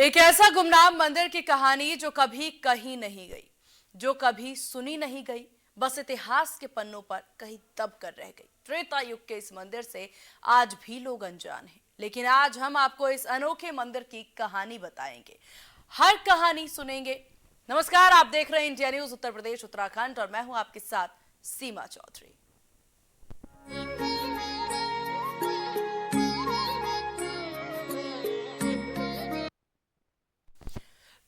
एक ऐसा गुमनाम मंदिर की कहानी जो कभी कहीं नहीं गई, जो कभी सुनी नहीं गई, बस इतिहास के पन्नों पर कहीं दब कर रह गई। त्रेता युग के इस मंदिर से आज भी लोग अनजान हैं, लेकिन आज हम आपको इस अनोखे मंदिर की कहानी बताएंगे, हर कहानी सुनेंगे। नमस्कार, आप देख रहे हैं इंडिया न्यूज उत्तर प्रदेश उत्तराखंड और मैं हूं आपके साथ सीमा चौधरी।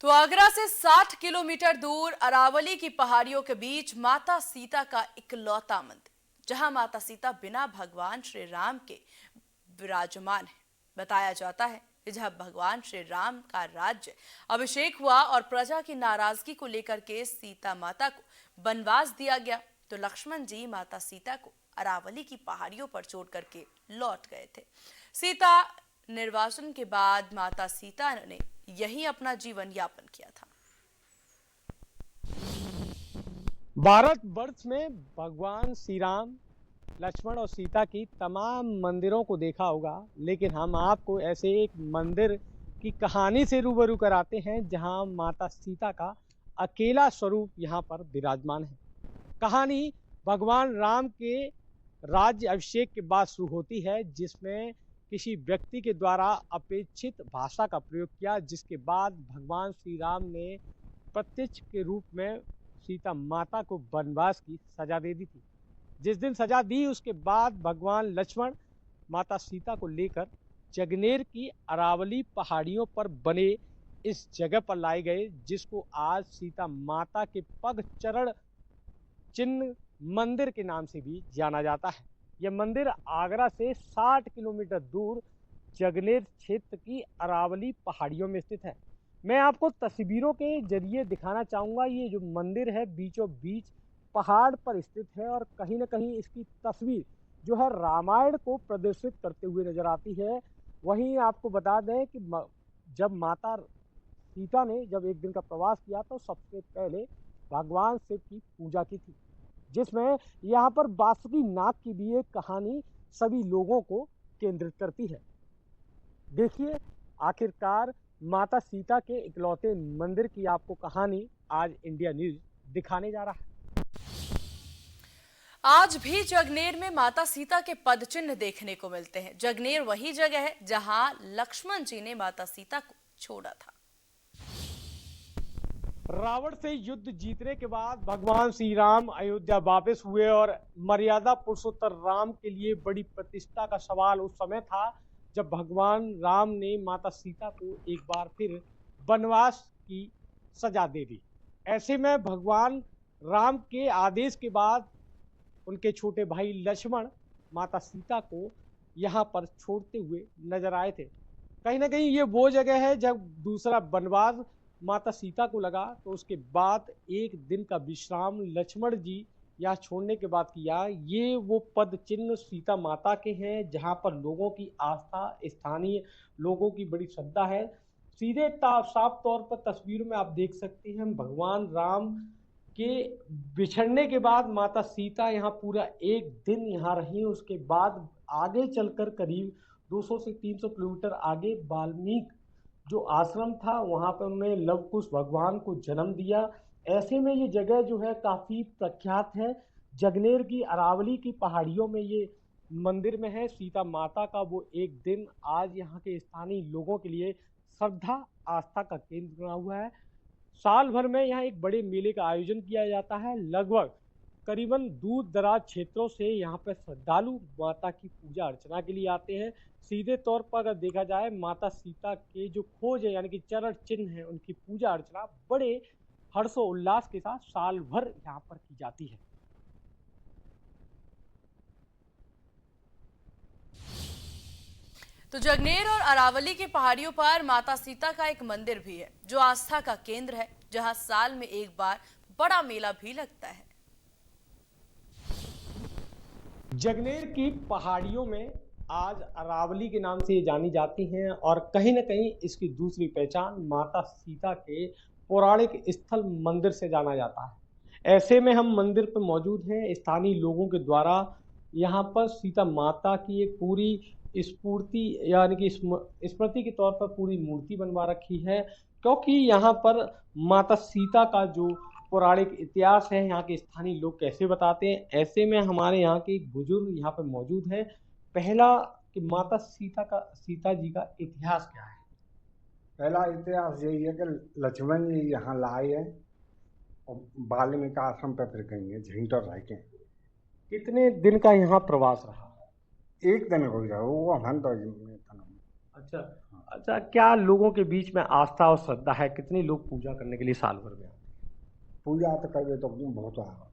तो आगरा से 60 किलोमीटर दूर अरावली की पहाड़ियों के बीच माता सीता का इकलौता मंदिर, जहां माता सीता बिना भगवान श्री राम के विराजमान है। बताया जाता है कि जब भगवान श्री राम का राज्य अभिषेक हुआ और प्रजा की नाराजगी को लेकर के सीता माता को वनवास दिया गया, तो लक्ष्मण जी माता सीता को अरावली की पहाड़ियों पर छोड़ करके लौट गए थे। सीता निर्वासन के बाद माता सीता ने यही अपना जीवन यापन किया था। भारत वर्ष में भगवान श्री राम, लक्ष्मण और सीता की तमाम मंदिरों को देखा होगा, लेकिन हम आपको ऐसे एक मंदिर की कहानी से रूबरू कराते हैं जहां माता सीता का अकेला स्वरूप यहां पर विराजमान है। कहानी भगवान राम के राज्य अभिषेक के बाद शुरू होती है, जिसमें किसी व्यक्ति के द्वारा अपेक्षित भाषा का प्रयोग किया, जिसके बाद भगवान श्री राम ने प्रत्यक्ष के रूप में सीता माता को वनवास की सजा दे दी थी। जिस दिन सजा दी, उसके बाद भगवान लक्ष्मण माता सीता को लेकर जगनेर की अरावली पहाड़ियों पर बने इस जगह पर लाए गए, जिसको आज सीता माता के पग चरण चिन्ह मंदिर के नाम से भी जाना जाता है। यह मंदिर आगरा से 60 किलोमीटर दूर जगनेर क्षेत्र की अरावली पहाड़ियों में स्थित है। मैं आपको तस्वीरों के जरिए दिखाना चाहूँगा। ये जो मंदिर है बीचों बीच पहाड़ पर स्थित है और कहीं ना कहीं इसकी तस्वीर जो है रामायण को प्रदर्शित करते हुए नजर आती है। वहीं आपको बता दें कि जब माता सीता ने जब एक दिन का प्रवास किया तो सबसे पहले भगवान शिव की पूजा की थी, जिसमें यहाँ पर बासुकी नाग की भी एक कहानी सभी लोगों को केंद्रित करती है। देखिए, आखिरकार माता सीता के इकलौते मंदिर की आपको कहानी आज इंडिया न्यूज दिखाने जा रहा है। आज भी जगनेर में माता सीता के पद चिन्ह देखने को मिलते हैं। जगनेर वही जगह है जहां लक्ष्मण जी ने माता सीता को छोड़ा था। रावण से युद्ध जीतने के बाद भगवान श्री राम अयोध्या वापस हुए और मर्यादा पुरुषोत्तर राम के लिए बड़ी प्रतिष्ठा का सवाल उस समय था जब भगवान राम ने माता सीता को एक बार फिर वनवास की सजा दे दी। ऐसे में भगवान राम के आदेश के बाद उनके छोटे भाई लक्ष्मण माता सीता को यहाँ पर छोड़ते हुए नजर आए थे। कहीं ना कहीं ये वो जगह है जब दूसरा वनवास माता सीता को लगा, तो उसके बाद एक दिन का विश्राम लक्ष्मण जी यहाँ छोड़ने के बाद किया। ये वो पद चिन्ह सीता माता के हैं जहाँ पर लोगों की आस्था, स्थानीय लोगों की बड़ी श्रद्धा है। सीधे साफ तौर पर तस्वीरों में आप देख सकते हैं भगवान राम के बिछड़ने के बाद माता सीता यहाँ पूरा एक दिन यहाँ रही। उसके बाद आगे चलकर करीब 200 से 300 किलोमीटर आगे वाल्मीकि जो आश्रम था, वहाँ पर उन्होंने लव कुश भगवान को जन्म दिया। ऐसे में ये जगह जो है काफ़ी प्रख्यात है। जगनेर की अरावली की पहाड़ियों में ये मंदिर में है सीता माता का वो एक दिन आज यहाँ के स्थानीय लोगों के लिए श्रद्धा आस्था का केंद्र बना हुआ है। साल भर में यहाँ एक बड़े मेले का आयोजन किया जाता है। लगभग करीबन दूर दराज क्षेत्रों से यहाँ पर श्रद्धालु माता की पूजा अर्चना के लिए आते हैं। सीधे तौर पर अगर देखा जाए, माता सीता के जो खोज है यानी कि चरण चिन्ह है, उनकी पूजा अर्चना बड़े हर्षोल्लास के साथ साल भर यहाँ पर की जाती है। तो जगनेर और अरावली की पहाड़ियों पर माता सीता का एक मंदिर भी है जो आस्था का केंद्र है, जहां साल में एक बार बड़ा मेला भी लगता है। जगनेर की पहाड़ियों में आज अरावली के नाम से ये जानी जाती हैं और कहीं ना कहीं इसकी दूसरी पहचान माता सीता के पौराणिक स्थल मंदिर से जाना जाता है। ऐसे में हम मंदिर पर मौजूद हैं। स्थानीय लोगों के द्वारा यहाँ पर सीता माता की एक पूरी स्फूर्ति यानी कि स्मृति के तौर पर पूरी मूर्ति बनवा रखी है, क्योंकि यहाँ पर माता सीता का जो पौराणिक इतिहास है, यहाँ के स्थानीय लोग कैसे बताते हैं, ऐसे में हमारे यहाँ के एक बुजुर्ग यहाँ पे मौजूद है। पहला कि माता सीता जी का इतिहास क्या है? पहला इतिहास यही है कि लक्ष्मण जी यहाँ लाए हैं और वाल्मीकि आश्रम पे फिर गई है झिंटर रह के। कितने दिन का यहाँ प्रवास रहा? एक दिन हो गया वो हम तो अच्छा। अच्छा, क्या लोगों के बीच में आस्था और श्रद्धा है? कितने लोग पूजा करने के लिए साल भर में आते हैं? पूजा तो करे तो बहुत आया।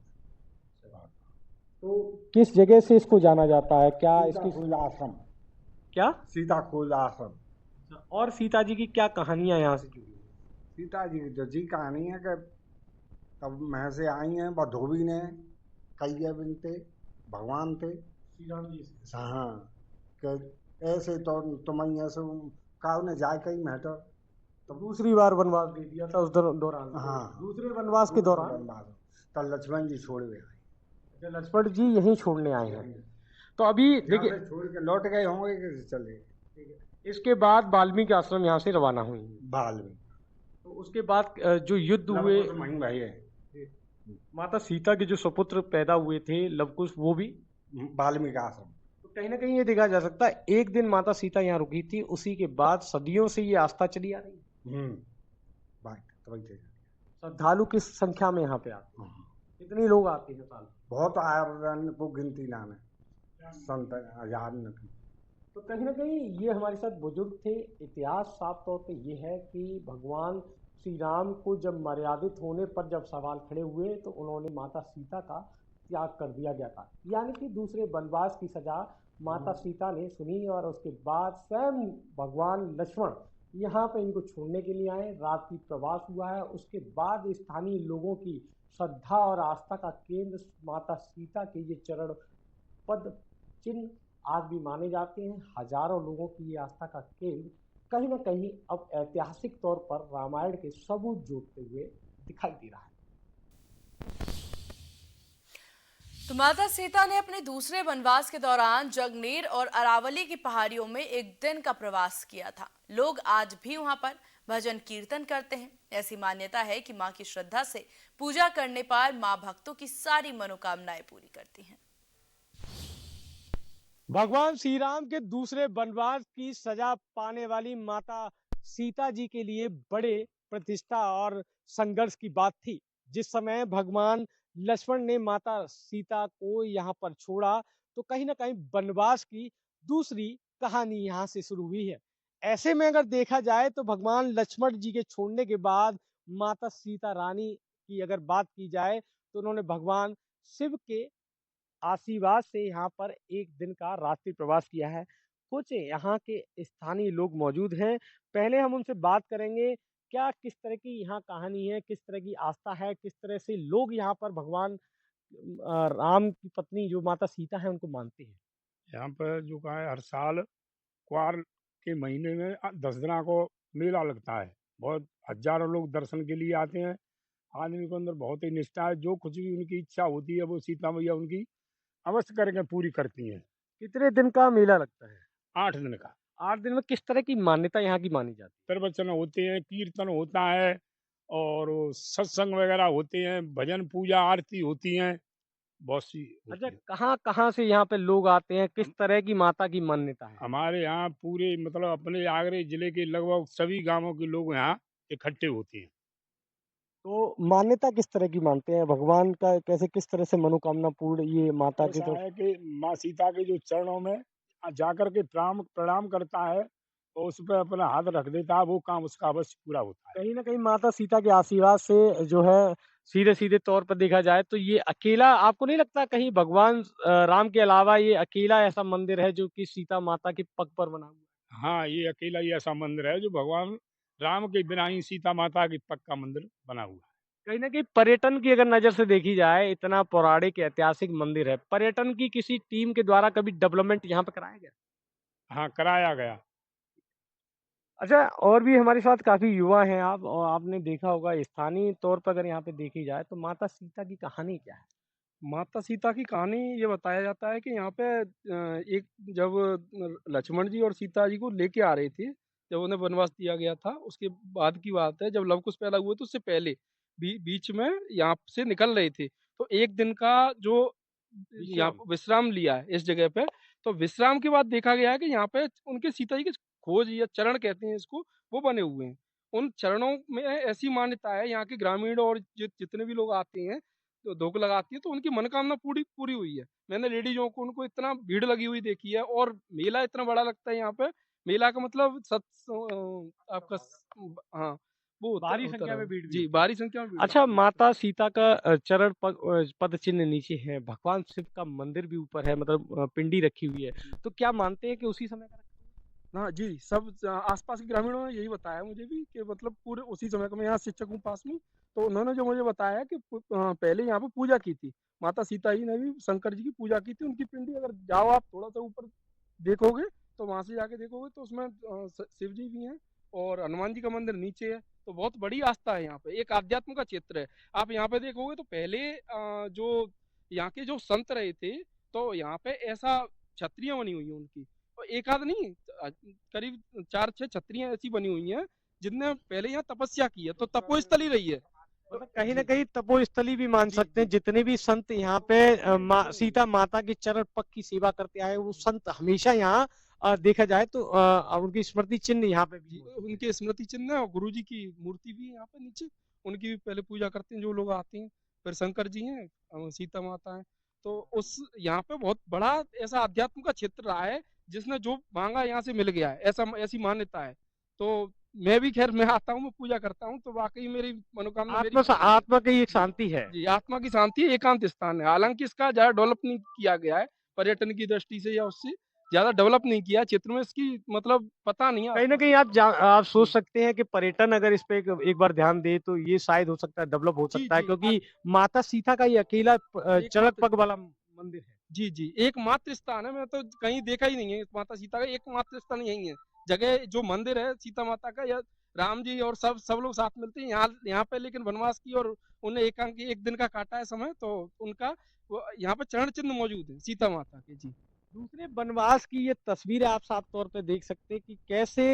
तो किस जगह से इसको जाना जाता है? क्या सीता इसकी खोज आश्रम, क्या? सीता खोज आश्रम। और सीता जी की क्या कहानियां यहाँ से जुड़ी हुई हैं? सीता जी की जो जी कहानी है कि तब मह से आई हैं धोबी ने कई बिनते भगवान थे श्री राम जी से। हाँ कि ऐसे तो तुम्हें ऐसे काव ने जाए कई महटर तो दूसरी बार वनवास दे दिया था उस दौरान। हाँ दूसरे वनवास के दौरान तब लक्ष्मण जी छोड़ गए। अच्छा, लक्ष्मण जी यहीं छोड़ने आए हैं। तो अभी देखिए, छोड़ के लौट गए होंगे कि चले। इसके बाद वाल्मीकि आश्रम यहाँ से रवाना हुई। बाल में तो उसके बाद जो युद्ध हुए, वहीं भाई है माता सीता के जो सुपुत्र पैदा हुए थे लवकुश, वो भी वाल्मीकि आश्रम। तो कहीं ना कहीं ये देखा जा सकता है एक दिन माता सीता यहाँ रुकी थी, उसी के बाद सदियों से ये आस्था चली आ रही है। श्रद्धालु किस संख्या में यहाँ पे आते हैं? कितने लोग आते हैं साल? बहुत आया वो गिनती नाम है संत आजाद न की। तो कहीं ना कहीं ये हमारे साथ बुजुर्ग थे। इतिहास साफ तौर पे ये है कि भगवान श्री राम को जब मर्यादित होने पर जब सवाल खड़े हुए तो उन्होंने माता सीता का त्याग कर दिया गया था, यानी कि दूसरे वनवास की सजा माता सीता ने सुनी और उसके बाद स्वयं भगवान लक्ष्मण यहाँ पे इनको छोड़ने के लिए आए। रात्रि प्रवास हुआ है, उसके बाद स्थानीय लोगों की श्रद्धा और आस्था का केंद्र माता सीता के ये चरण पद चिन्ह आज भी माने जाते हैं। हजारों लोगों की ये आस्था का केंद्र कहीं ना कहीं अब ऐतिहासिक तौर पर रामायण के सबूत जोड़ते हुए दिखाई दे रहा है। तो माता सीता ने अपने दूसरे वनवास के दौरान जगनेर और अरावली की पहाड़ियों में एक दिन का प्रवास किया था। लोग आज भी वहां पर भजन कीर्तन करते हैं। ऐसी मान्यता है कि मां की श्रद्धा से पूजा करने पर मां भक्तों की सारी मनोकामनाएं पूरी करती हैं। भगवान श्री राम के दूसरे वनवास की सजा पाने वाली माता सीता जी के लिए बड़े प्रतिष्ठा और संघर्ष की बात थी। जिस समय भगवान लक्ष्मण ने माता सीता को यहाँ पर छोड़ा तो कहीं ना कहीं वनवास की दूसरी कहानी यहाँ से शुरू हुई है। ऐसे में अगर देखा जाए तो भगवान लक्ष्मण जी के छोड़ने के बाद माता सीता रानी की अगर बात की जाए तो उन्होंने भगवान शिव के आशीर्वाद से यहाँ पर एक दिन का रात्रि प्रवास किया है। कुछ यहाँ के स्थानीय लोग मौजूद हैं, पहले हम उनसे बात करेंगे क्या किस तरह की यहाँ कहानी है, किस तरह की आस्था है, किस तरह से लोग यहाँ पर भगवान राम की पत्नी जो माता सीता है उनको मानते हैं। यहाँ पर जो का है हर साल क्वार के महीने में 10 दिना को मेला लगता है। बहुत हजारों लोग दर्शन के लिए आते हैं। आदमी के अंदर बहुत ही निष्ठा है, जो कुछ भी उनकी इच्छा होती है वो सीता मैया उनकी अवश्य करके पूरी करती हैं। कितने दिन का मेला लगता है? 8 दिन का। 8 दिन में किस तरह की मान्यता यहाँ की मानी जाती है? प्रवचन होते हैं, कीर्तन होता है और सत्संग वगैरह होते हैं, भजन पूजा आरती होती हैं, बहुत सी होती अच्छा, है। कहाँ-कहाँ से यहाँ पे लोग आते हैं? किस तरह की माता की मान्यता है? हमारे यहाँ पूरे मतलब अपने आगरे जिले के लगभग सभी गांवों के लोग यहाँ इकट्ठे होते हैं। तो मान्यता किस तरह की मानते हैं? भगवान का कैसे किस तरह से मनोकामना पूर्ण ये माता की ऐसा तो है कि माँ सीता के जो चरणों में जाकर के प्रणाम प्रणाम करता है और उस पर अपना हाथ रख देता है, वो काम उसका अवश्य पूरा होता है। कहीं न कहीं माता सीता के आशीर्वाद से जो है सीधे-सीधे तौर पर देखा जाए तो ये अकेला आपको नहीं लगता कहीं भगवान राम के अलावा ये अकेला ऐसा मंदिर है जो कि सीता माता के पग पर बना हुआ है? हाँ, ये अकेला ही ऐसा मंदिर है जो भगवान राम के बिना ही सीता माता के पग का मंदिर बना हुआ है। कहीं न कहीं पर्यटन की अगर नज़र से देखी जाए इतना पौराणिक ऐतिहासिक मंदिर है, पर्यटन की किसी टीम के द्वारा कभी डेवलपमेंट यहाँ पे कराया गया? हाँ, कराया गया। अच्छा, और भी हमारे साथ काफ़ी युवा हैं आप और आपने देखा होगा स्थानीय तौर पर अगर यहाँ पे देखी जाए तो माता सीता की कहानी क्या है? माता सीता की कहानी ये बताया जाता है कि यहाँ पे एक जब लक्ष्मण जी और सीता जी को लेके आ रहे थे, जब उन्हें वनवास दिया गया था, उसके बाद की बात है जब लव कुश पैदा हुए तो उससे पहले बीच में यहाँ से निकल रहे थे। तो एक दिन का जो यहाँ विश्राम। पे विश्राम लिया है इस जगह पे, तो विश्राम के बाद देखा गया है कि यहाँ पे उनके सीता जी के खोज या चरण कहते हैं इसको, वो बने हुए हैं। उन चरणों में ऐसी मान्यता है यहाँ के ग्रामीण और जितने भी लोग आते हैं तो धोख लगाती है तो उनकी मनोकामना पूरी पूरी हुई है। मैंने लेडीज़ों को उनको इतना भीड़ लगी हुई देखी है और मेला इतना बड़ा लगता है यहाँ पे। मेला का मतलब आपका हाँ, वो होता भारी होता संख्या में रहा। भीड़ भी जी, होती है। भारी संख्या में भीड़ अच्छा, लगती है। माता सीता का चरण पद चिन्ह नीचे है, भगवान शिव का मंदिर भी ऊपर है, मतलब पिंडी रखी हुई है। जी। तो क्या मानते हैं कि उसी समय का रखा हाँ जी, सब आस-पास के ग्रामीणों ने यही बताया मुझे भी कि मतलब पूरे उसी समय का मैं यहाँ शिक्षक हूँ पास में, तो उन्होंने जो मुझे बताया कि पहले यहाँ पे पूजा की थी। माता सीता जी ने भी शंकर जी की पूजा की थी, उनकी पिंडी अगर जाओ आप थोड़ा-सा ऊपर देखोगे, तो वहाँ से जाके देखोगे तो उसमें शिव जी भी हैं और हनुमान जी का मंदिर नीचे है, तो बहुत बड़ी आस्था है यहाँ पे, एक आध्यात्म का क्षेत्र है। आप यहाँ पे देखोगे तो पहले जो यहाँ के जो संत रहे थे, तो यहाँ पे ऐसा छतरियाँ बनी हुई हैं उनकी। और एक आध नहीं करीब 4-6 छतरियाँ ऐसी बनी हुई हैं, जिनने पहले यहाँ तपस्या की है, तो तपोस्थल ही रही है। तो मतलब कहीं न जी, कहीं तपोस्थली भी मान जी, सकते हैं, जी। जितने भी संत यहाँ पे सीता माता के चरण पग की सेवा करते आए, वो संत हमेशा यहाँ देखा जाए तो उनकी स्मृति चिन्ह यहाँ पे भी जी, मौजूद है। उनके स्मृति चिन्ह है और गुरु जी की मूर्ति भी है यहाँ पे नीचे, उनकी भी पहले पूजा करते हैं जो लोग आते हैं। फिर शंकर जी हैं सीता माता हैं, तो उस यहाँ पे बहुत बड़ा ऐसा अध्यात्म का क्षेत्र रहा है, जिसने जो माँगा यहाँ से मिल गया है, ऐसी मान्यता है। तो मैं भी खैर मैं आता हूँ, मैं पूजा करता हूँ, तो वाक़ई मेरी मनोकामना मेरी पूरी हुई है। आत्मा की एक जी, शांति है। जी, आत्मा की शांति एकांत स्थान है। हालाँकि इसका ज़्यादा डेवलप नहीं किया गया है, पर्यटन की दृष्टि से या उससे ज़्यादा डेवलप नहीं किया है क्षेत्र में इसकी मतलब पता नहीं है कहीं न आस-पास कहीं में। आप सोच जी। सकते हैं कि पर्यटन अगर इस पे एक बार ध्यान दे तो ये शायद हो सकता है डेवलप हो जी, सकता है, जी। क्योंकि माता सीता का ये अकेला चरण एकमात्र पग वाला मंदिर है। जी, जी, एकमात्र स्थान है, मैं तो कहीं देखा ही नहीं है माता सीता का एकमात्र स्थान यही है। जगह जो मंदिर है सीता माता का या राम जी और सब लोग साथ मिलते हैं यहाँ यहाँ पे लेकिन वनवास की और उन्हें एकांत एक दिन का काटा है समय तो उनका वो यहाँ पे चरण चिन्ह मौजूद है सीता माता के। जी। दूसरे वनवास की ये तस्वीर आप साफ तौर पे देख सकते हैं कि कैसे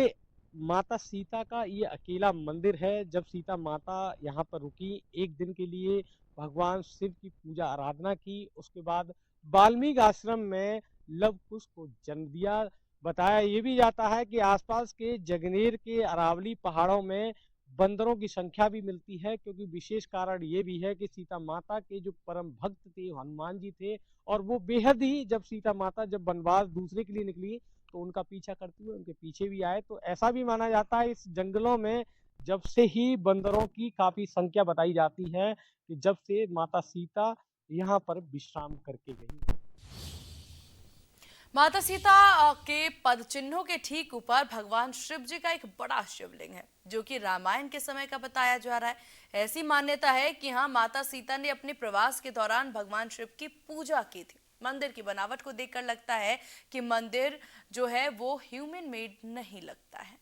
माता सीता का ये अकेला मंदिर है। जब सीता माता यहाँ पर रुकी एक दिन के लिए, भगवान शिव की पूजा आराधना की, उसके बाद वाल्मीकि आश्रम में लव कुश को जन्म दिया। बताया ये भी जाता है कि आसपास के जगनेर के अरावली पहाड़ों में बंदरों की संख्या भी मिलती है, क्योंकि विशेष कारण ये भी है कि सीता माता के जो परम भक्त थे हनुमान जी थे, और वो बेहद ही जब सीता माता जब वनवास दूसरे के लिए निकली तो उनका पीछा करते हुए उनके पीछे भी आए। तो ऐसा भी माना जाता है इस जंगलों में जब से ही बंदरों की काफी संख्या बताई जाती है, कि जब से माता सीता यहाँ पर विश्राम करके गई। माता सीता के पद चिन्हों के ठीक ऊपर भगवान शिव जी का एक बड़ा शिवलिंग है, जो कि रामायण के समय का बताया जा रहा है। ऐसी मान्यता है कि हाँ, माता सीता ने अपने प्रवास के दौरान भगवान शिव की पूजा की थी। मंदिर की बनावट को देखकर लगता है कि मंदिर जो है वो ह्यूमन मेड नहीं लगता है।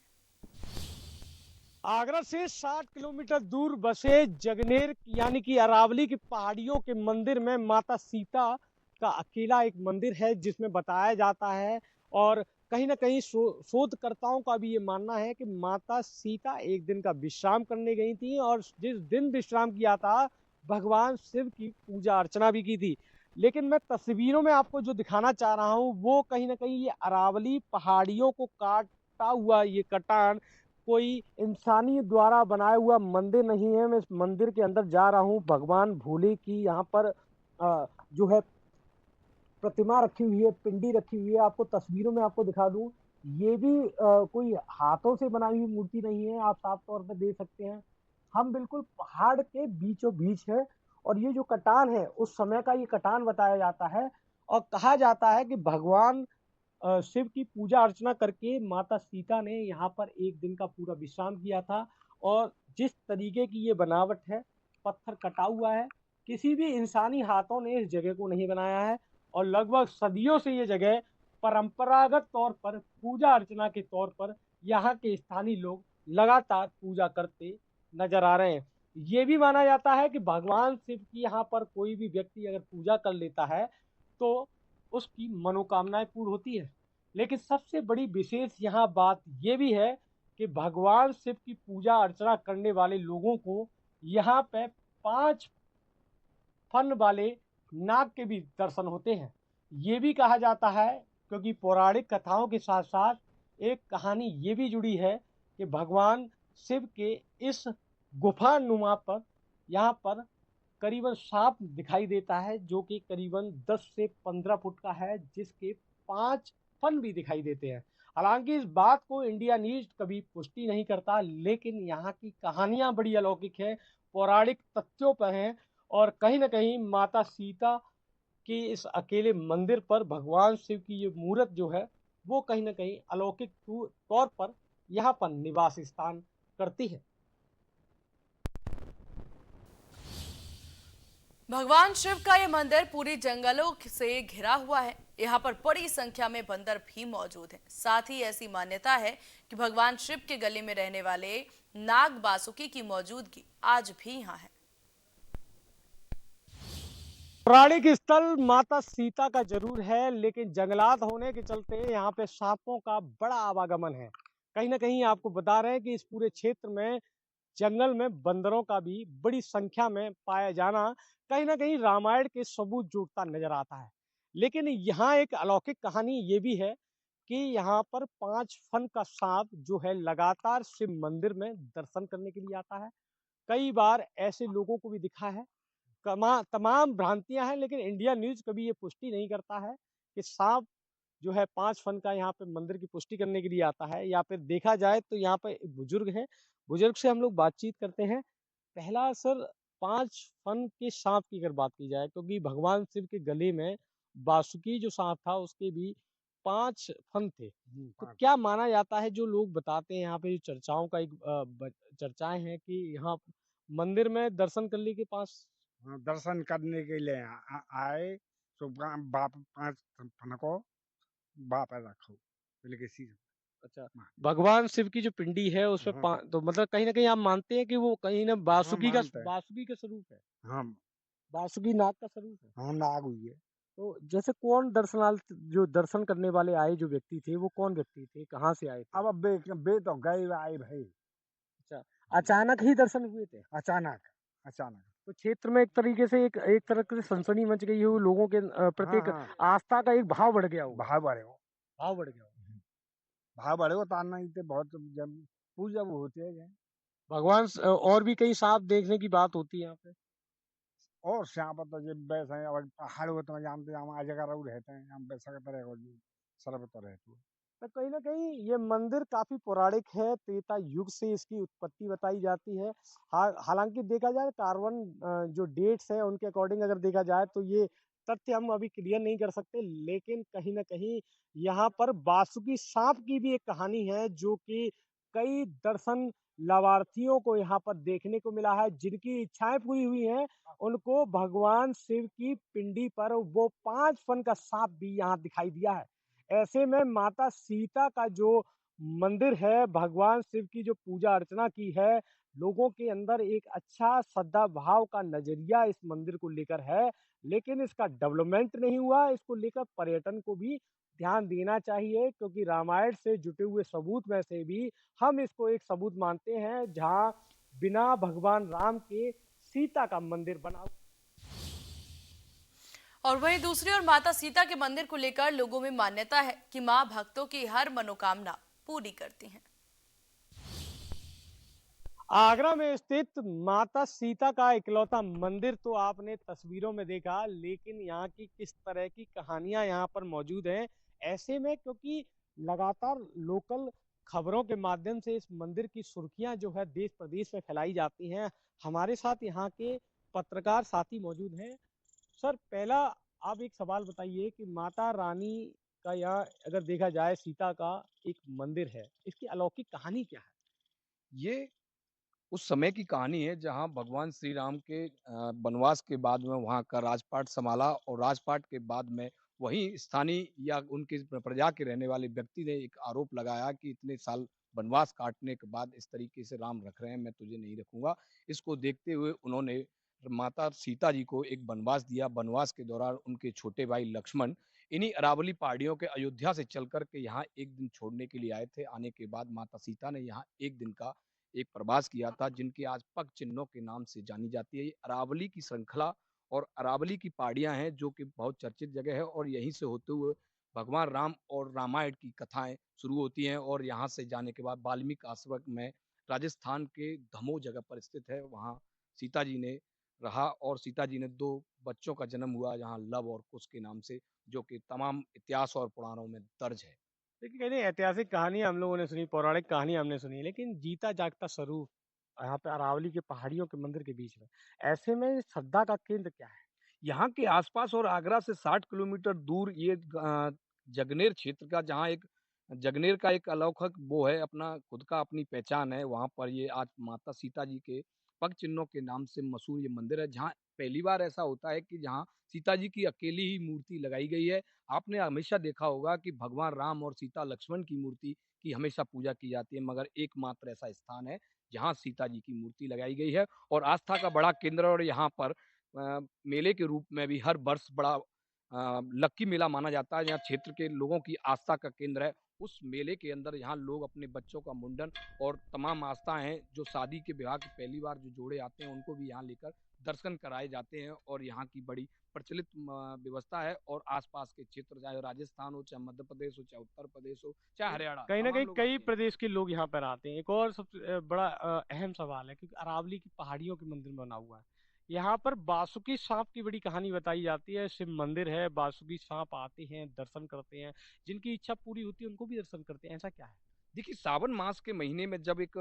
आगरा से 60 किलोमीटर दूर बसे जगनेर यानी कि अरावली की पहाड़ियों के मंदिर में माता सीता का अकेला एक मंदिर है, जिसमें बताया जाता है, और कहीं ना कहीं शोधकर्ताओं का भी ये मानना है कि माता सीता एक दिन का विश्राम करने गई थी, और जिस दिन विश्राम किया था भगवान शिव की पूजा अर्चना भी की थी। लेकिन मैं तस्वीरों में आपको जो दिखाना चाह रहा हूँ वो कहीं ना कहीं ये अरावली पहाड़ियों को काटा हुआ ये कटान कोई इंसानी द्वारा बनाया हुआ मंदिर नहीं है। मैं इस मंदिर के अंदर जा रहा हूँ। भगवान भोले की यहाँ पर जो है प्रतिमा रखी हुई है, पिंडी रखी हुई है। आपको तस्वीरों में आपको दिखा दूं, ये भी कोई हाथों से बनाई हुई मूर्ति नहीं है, आप साफ तौर पे देख सकते हैं। हम बिल्कुल पहाड़ के बीचों बीच है, और ये जो कटान है उस समय का ये कटान बताया जाता है, और कहा जाता है कि भगवान शिव की पूजा अर्चना करके माता सीता ने यहाँ पर एक दिन का पूरा विश्राम किया था। और जिस तरीके की ये बनावट है, पत्थर कटा हुआ है, किसी भी इंसानी हाथों ने इस जगह को नहीं बनाया है, और लगभग सदियों से ये जगह परंपरागत तौर पर पूजा अर्चना के तौर पर यहाँ के स्थानीय लोग लगातार पूजा करते नजर आ रहे हैं। ये भी माना जाता है कि भगवान शिव की यहाँ पर कोई भी व्यक्ति अगर पूजा कर लेता है तो उसकी मनोकामनाएं पूर्ण होती है। लेकिन सबसे बड़ी विशेष यहाँ बात ये भी है कि भगवान शिव की पूजा अर्चना करने वाले लोगों को यहाँ पे 5 फन वाले नाग के भी दर्शन होते हैं। ये भी कहा जाता है क्योंकि पौराणिक कथाओं के साथ साथ एक कहानी ये भी जुड़ी है कि भगवान शिव के इस गुफा नुमा पर यहाँ पर करीबन सांप दिखाई देता है जो कि करीबन 10 से 15 फुट का है, जिसके 5 फन भी दिखाई देते हैं। हालांकि इस बात को इंडिया न्यूज कभी पुष्टि नहीं करता, लेकिन यहाँ की कहानियां बड़ी अलौकिक है, पौराणिक तथ्यों पर हैं और कहीं ना कहीं माता सीता के इस अकेले मंदिर पर भगवान शिव की ये मूर्त जो है वो कहीं ना कहीं अलौकिक तौर पर यहाँ पर निवास स्थान करती है। भगवान शिव का ये मंदिर पूरी जंगलों से घिरा हुआ है। यहाँ पर बड़ी संख्या में बंदर भी मौजूद हैं। साथ ही ऐसी मान्यता है कि भगवान शिव के गले में रहने वाले नाग बासुकी की मौजूदगी आज भी यहाँ है। पौराणिक स्थल माता सीता का जरूर है, लेकिन जंगलात होने के चलते यहाँ पे सांपों का बड़ा आवागमन है। कहीं ना कहीं आपको बता रहे हैं कि इस पूरे क्षेत्र में जंगल में बंदरों का भी बड़ी संख्या में पाया जाना कहीं ना कहीं रामायण के सबूत जोड़ता नजर आता है। लेकिन यहाँ एक अलौकिक कहानी ये भी है कि यहाँ पर 5 फन का सांप जो है लगातार शिव मंदिर में दर्शन करने के लिए आता है। कई बार ऐसे लोगों को भी दिखा है। तमाम भ्रांतियां हैं, लेकिन इंडिया न्यूज कभी ये पुष्टि नहीं करता है कि सांप जो है 5 फन का यहाँ पे मंदिर की पुष्टि करने के लिए आता है। या फिर देखा जाए तो यहाँ पे एक बुजुर्ग है, बुजुर्ग से हम लोग बातचीत करते हैं। पहला सर, 5 फन के सांप की अगर बात की जाए, क्योंकि भगवान शिव के गले में बासुकी जो सांप था उसके भी 5 फन थे, तो क्या माना जाता है, जो लोग बताते हैं यहाँ पे जो चर्चाओं का एक चर्चाएं हैं कि यहाँ मंदिर में दर्शन करने के पास हाँ, दर्शन करने के लिए आए तो बाप 5 फन को बाप रखो बोले कि सी अच्छा, हाँ, भगवान शिव की जो पिंडी है उसपे हाँ, तो मतलब कहीं ना कहीं आप मानते हैं कि वो कहीं ना हाँ मानते हैं। बासुकी का स्वरूप है, हाँ बासुकी नाग का स्वरूप है। हाँ नाग हुई है। तो जैसे कौन दर्शनार्थी जो दर्शन करने वाले आए जो व्यक्ति थे वो कौन व्यक्ति थे, कहाँ से आए थे? अब बे तो गए आए भाई अच्छा, अचानक ही दर्शन हुए थे? अचानक अचानक। तो क्षेत्र में एक तरीके से एक तरह से सनसनी मच गई हो, लोगों के प्रति हाँ एक हाँ आस्था का एक भाव बढ़ गया होगा। भाव बढ़े हो भाव बढ़ गया होगा। भाव बढ़े हो तार नहीं थे बहुत जब पूजा वो होती है और भी कई सांप देखने की बात होती है यहाँ पे। और श्याम तो जब वैसे हैं और पहाड़ होते हैं जानते हैं हम जगह रहते हैं हम वैसा तरह को सरब तो रहते हैं। तो कहीं ना कहीं ये मंदिर काफी पौराणिक है, त्रेता युग से इसकी उत्पत्ति बताई जाती है। हालांकि देखा जाए कार्बन जो डेट्स है उनके अकॉर्डिंग अगर देखा जाए तो ये तथ्य हम अभी क्लियर नहीं कर सकते, लेकिन कहीं ना कहीं यहाँ पर बासुकी सांप की भी एक कहानी है जो कि कई दर्शन लाभार्थियों को यहाँ पर देखने को मिला है। जिनकी इच्छाएं पूरी हुई हैं उनको भगवान शिव की पिंडी पर वो 5 फन का सांप भी यहाँ दिखाई दिया है। ऐसे में माता सीता का जो मंदिर है, भगवान शिव की जो पूजा अर्चना की है, लोगों के अंदर एक अच्छा श्रद्धा भाव का नजरिया इस मंदिर को लेकर है, लेकिन इसका डेवलपमेंट नहीं हुआ। इसको लेकर पर्यटन को भी ध्यान देना चाहिए, क्योंकि रामायण से जुटे हुए सबूत में से भी हम इसको एक सबूत मानते हैं जहां बिना भगवान राम के सीता का मंदिर बना। और वहीं दूसरी ओर माता सीता के मंदिर को लेकर लोगों में मान्यता है कि मां भक्तों की हर मनोकामना पूरी करती हैं। आगरा में स्थित माता सीता का इकलौता मंदिर तो आपने तस्वीरों में देखा, लेकिन यहाँ की किस तरह की कहानियां यहाँ पर मौजूद हैं। ऐसे में क्योंकि लगातार लोकल खबरों के माध्यम से इस मंदिर की सुर्खियां जो है देश प्रदेश में फैलाई जाती हैं, हमारे साथ यहाँ के पत्रकार साथी मौजूद हैं। सर, पहला आप एक सवाल बताइए कि माता रानी का यहाँ अगर देखा जाए सीता का एक मंदिर है, इसकी अलौकिक कहानी क्या है? ये उस समय की कहानी है जहाँ भगवान श्री राम के वनवास के बाद में वहाँ का राजपाट संभाला और राजपाट के बाद में वही स्थानीय या उनके प्रजा के रहने वाले व्यक्ति ने एक आरोप लगाया कि इतने साल वनवास काटने के बाद इस तरीके से राम रख रहे हैं, मैं तुझे नहीं रखूंगा। इसको देखते हुए उन्होंने माता सीता जी को एक वनवास दिया। वनवास के दौरान उनके छोटे भाई लक्ष्मण इन्हीं अरावली पहाड़ियों के अयोध्या से चल कर के यहाँ एक दिन छोड़ने के लिए आए थे। आने के बाद माता सीता ने यहाँ एक दिन का एक प्रवास किया था, जिनकी आज पग चिन्हों के नाम से जानी जाती है। ये अरावली की श्रृंखला और अरावली की पहाड़ियां हैं, जो कि बहुत चर्चित जगह है, और यहीं से होते हुए भगवान राम और रामायण की कथाएं शुरू होती हैं। और यहाँ से जाने के बाद वाल्मीकि आश्रम में राजस्थान के दमोह जगह पर स्थित है, वहाँ सीता जी ने रहा और सीता जी ने 2 बच्चों का जन्म हुआ, जहाँ लव और कुश के नाम से, जो कि तमाम इतिहास और पुराणों में दर्ज है। देखिए, कहते हैं ऐतिहासिक कहानी हम लोगों ने सुनी, पौराणिक कहानी हमने सुनी, लेकिन जीता जागता स्वरूप यहाँ पे अरावली के पहाड़ियों के मंदिर के बीच में, ऐसे में श्रद्धा का केंद्र क्या है? यहाँ के आसपास और आगरा से 60 किलोमीटर दूर ये जगनेर क्षेत्र का, जहाँ एक जगनेर का एक अलौकिक वो है, अपना खुद का अपनी पहचान है। वहाँ पर ये आज माता सीता जी के पग चिन्हों के नाम से मशहूर ये मंदिर है, जहाँ पहली बार ऐसा होता है कि जहाँ सीता जी की अकेली ही मूर्ति लगाई गई है। आपने हमेशा देखा होगा कि भगवान राम और सीता लक्ष्मण की मूर्ति की हमेशा पूजा की जाती है, मगर एकमात्र ऐसा स्थान है जहाँ सीता जी की मूर्ति लगाई गई है और आस्था का बड़ा केंद्र। और यहाँ पर मेले के रूप में भी हर वर्ष बड़ा लक्की मेला माना जाता है, यहाँ क्षेत्र के लोगों की आस्था का केंद्र है। उस मेले के अंदर यहाँ लोग अपने बच्चों का मुंडन और तमाम आस्थाएं हैं, जो शादी के विवाह की पहली बार जो जोड़े आते हैं उनको भी यहाँ लेकर दर्शन कराए जाते हैं। और यहाँ की बड़ी प्रचलित व्यवस्था है। और आसपास के क्षेत्र, चाहे राजस्थान हो, चाहे मध्य प्रदेश हो, चाहे उत्तर प्रदेश हो, चाहे हरियाणा, कहीं न तमाम कहीं लोग कई आते हैं। प्रदेश के लोग यहाँ पर आते हैं। एक और सबसे बड़ा अहम सवाल है, क्योंकि अरावली की पहाड़ियों के मंदिर में बना हुआ है। यहाँ पर बासुकी साँप की बड़ी कहानी बताई जाती है। शिव मंदिर है, बासुकी साँप आते हैं, दर्शन करते हैं। जिनकी इच्छा पूरी होती है, उनको भी दर्शन करते हैं। ऐसा क्या है? देखिए, सावन मास के महीने में जब एक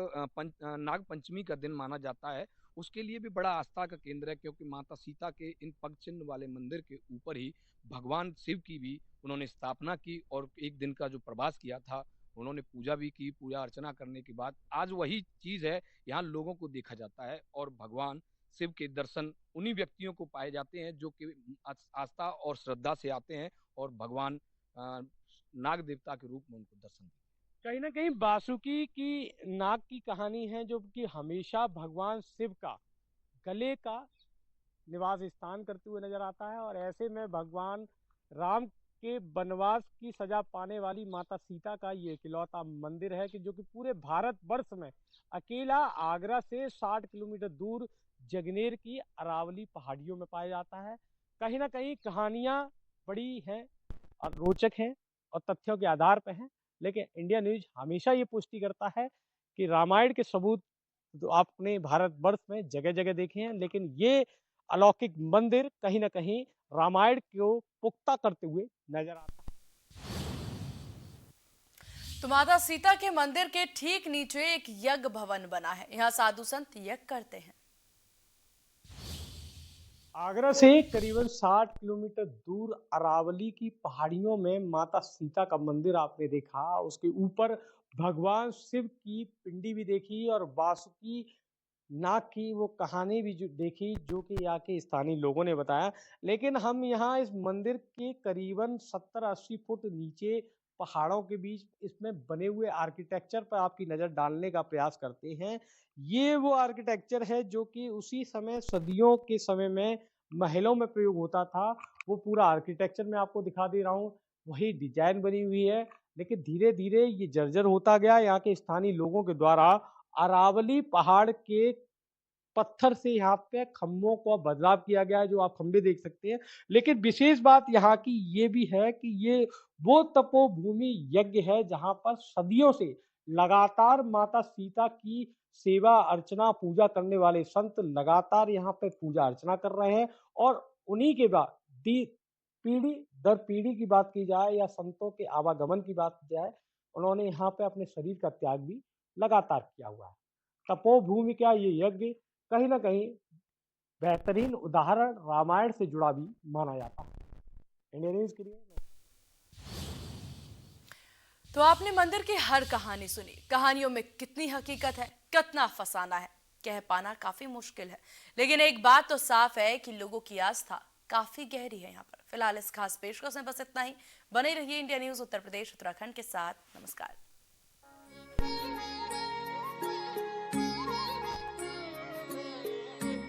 नाग पंचमी का दिन माना जाता है, उसके लिए भी बड़ा आस्था का केंद्र है, क्योंकि माता सीता के इन पग चिन्ह वाले मंदिर के ऊपर ही भगवान शिव की भी उन्होंने स्थापना की और एक दिन का जो प्रवास किया था, उन्होंने पूजा भी की। पूजा अर्चना करने के बाद आज वही चीज़ है, यहाँ लोगों को देखा जाता है और भगवान शिव के दर्शन उन्हीं व्यक्तियों को पाए जाते हैं, जो कि आस्था और श्रद्धा से आते हैं और भगवान नाग देवता के रूप में उनको दर्शन देते हैं। कहीं न कहीं बासुकी की नाग की कहानी है, जो कि हमेशा भगवान शिव का गले का निवास स्थान करते हुए नजर आता है। और ऐसे में भगवान राम के वनवास की सजा पाने वाली माता सीता का ये इकलौता मंदिर है, कि जो कि पूरे भारत वर्ष में अकेला आगरा से 60 किलोमीटर दूर जगनेर की अरावली पहाड़ियों में पाया जाता है। कहीं ना कहीं कहानियां बड़ी हैं और रोचक हैं और तथ्यों के आधार पर हैं, लेकिन इंडिया न्यूज हमेशा ये पुष्टि करता है कि रामायण के सबूत तो आपने भारतवर्ष में जगह जगह देखे हैं, लेकिन ये अलौकिक मंदिर कहीं ना कहीं रामायण को पुख्ता करते हुए नजर आता है। तो माता सीता के मंदिर के ठीक नीचे एक यज्ञ भवन बना है। यहाँ साधु संत यज्ञ करते हैं। आगरा से करीबन 60 किलोमीटर दूर अरावली की पहाड़ियों में माता सीता का मंदिर आपने देखा। उसके ऊपर भगवान शिव की पिंडी भी देखी और वासुकी नाग की वो कहानी भी जो देखी, जो कि यहाँ के स्थानीय लोगों ने बताया। लेकिन हम यहाँ इस मंदिर के करीबन 70-80 फुट नीचे पहाड़ों के बीच इसमें बने हुए आर्किटेक्चर पर आपकी नज़र डालने का प्रयास करते हैं। ये वो आर्किटेक्चर है जो कि उसी समय सदियों के समय में महलों में प्रयोग होता था। वो पूरा आर्किटेक्चर मैं आपको दिखा दे रहा हूँ, वही डिजाइन बनी हुई है। लेकिन धीरे धीरे ये जर्जर होता गया। यहाँ के स्थानीय लोगों के द्वारा अरावली पहाड़ के पत्थर से यहाँ पे खंभों को बदलाव किया गया है, जो आप खंभे देख सकते हैं। लेकिन विशेष बात यहाँ की ये भी है कि ये वो तपोभूमि यज्ञ है जहाँ पर सदियों से लगातार माता सीता की सेवा अर्चना पूजा करने वाले संत लगातार यहाँ पे पूजा अर्चना कर रहे हैं। और उन्हीं के बाद पीढ़ी दर पीढ़ी की बात की जाए या संतों के आवागमन की बात की जाए, उन्होंने यहाँ पे अपने शरीर का त्याग भी लगातार किया हुआ है। तपोभूमि का ये यज्ञ कहीं ना कहीं बेहतरीन उदाहरण रामायण से जुड़ा भी माना जाता है। इंडिया न्यूज के लिए तो आपने मंदिर की हर कहानी सुनी। कहानियों में कितनी हकीकत है, कितना फसाना है, कह पाना काफी मुश्किल है। लेकिन एक बात तो साफ है कि लोगों की आस्था काफी गहरी है यहाँ पर। फिलहाल इस खास पेशकश में बस इतना ही। बने रहिए इंडिया न्यूज उत्तर प्रदेश उत्तराखंड के साथ। नमस्कार।